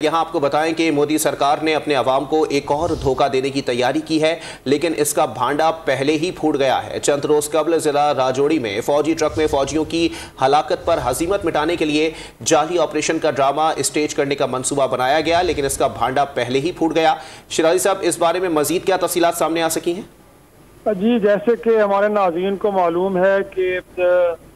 यहाँ आपको बताएं कि मोदी सरकार ने अपने अवाम को एक और धोखा देने की तैयारी की है, लेकिन इसका भांडा पहले ही फूट गया है। चंद रोज कबल जिला राजौरी में फौजी ट्रक में फौजियों की हलाकत पर हजीमत मिटाने के लिए जाली ऑपरेशन का ड्रामा स्टेज करने का मंसूबा बनाया गया, लेकिन इसका भांडा पहले ही फूट गया। शिराजी साहब, इस बारे में मजीद क्या तफसीलात सामने आ सकी हैं? जी, जैसे कि हमारे नाज़रीन को मालूम है कि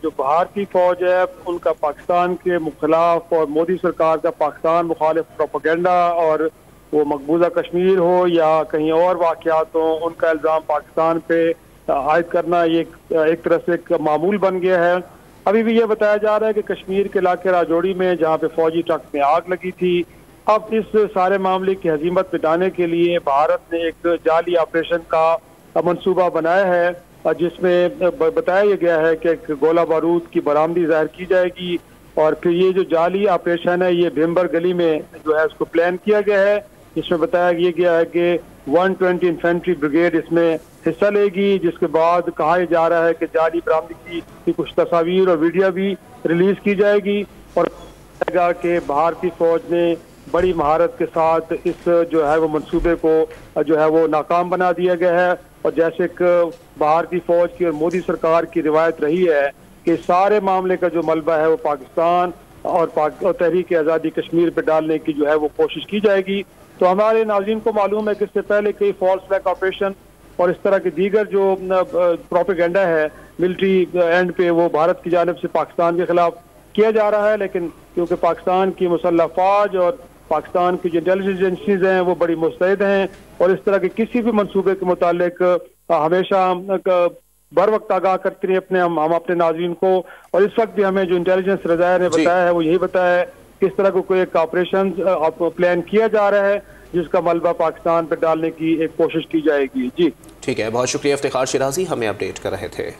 जो भारतीय फौज है उनका पाकिस्तान के खिलाफ और मोदी सरकार का पाकिस्तान मुखालिफ प्रोपेगेंडा और वो मकबूजा कश्मीर हो या कहीं और वाक़यात हो, उनका इल्ज़ाम पाकिस्तान पे आयद करना ये एक तरह से एक मामूल बन गया है। अभी भी ये बताया जा रहा है कि कश्मीर के इलाके राजौरी में जहाँ पे फौजी ट्रक में आग लगी थी, अब इस सारे मामले की हजीमत मिटाने के लिए भारत ने एक जाली ऑपरेशन का मंसूबा बनाया है, जिसमें बताया गया है कि एक गोला बारूद की बरामदी जाहिर की जाएगी और फिर ये जो जाली ऑपरेशन है ये भिम्बर गली में जो है उसको प्लान किया गया है। इसमें बताया गया है कि 120 इन्फेंट्री ब्रिगेड इसमें हिस्सा लेगी, जिसके बाद कहा जा रहा है कि जाली बरामदी की कुछ तस्वीर और वीडियो भी रिलीज की जाएगी और कि भारतीय फौज ने बड़ी महारत के साथ इस जो है वो मंसूबे को जो है वो नाकाम बना दिया गया है। और जैसे कि भारतीय फौज की और मोदी सरकार की रिवायत रही है कि सारे मामले का जो मलबा है वो पाकिस्तान और तहरीक आज़ादी कश्मीर पे डालने की जो है वो कोशिश की जाएगी। तो हमारे नाज़रीन को मालूम है कि इससे पहले कई फॉल्स फ्लैग ऑपरेशन और इस तरह के दीगर जो प्रोपेगेंडा है मिलिट्री एंड पे वो भारत की जानिब से पाकिस्तान के खिलाफ किया जा रहा है, लेकिन क्योंकि पाकिस्तान की मुसल्लह फौज और पाकिस्तान की जो इंटेलिजेंस एजेंसीज हैं वो बड़ी मुस्तैद हैं और इस तरह के किसी भी मंसूबे के मुतालिक हमेशा बर वक्त आगाह करती रही अपने हम अपने नाज़रीन को। और इस वक्त भी हमें जो इंटेलिजेंस रज़ाया ने बताया है वो यही बताया है कि इस तरह को कोई एक ऑपरेशन प्लान किया जा रहा है जिसका मलबा पाकिस्तान पर डालने की एक कोशिश की जाएगी। जी ठीक है, बहुत शुक्रिया इफ्तिखार शिराजी, हमें अपडेट कर रहे थे।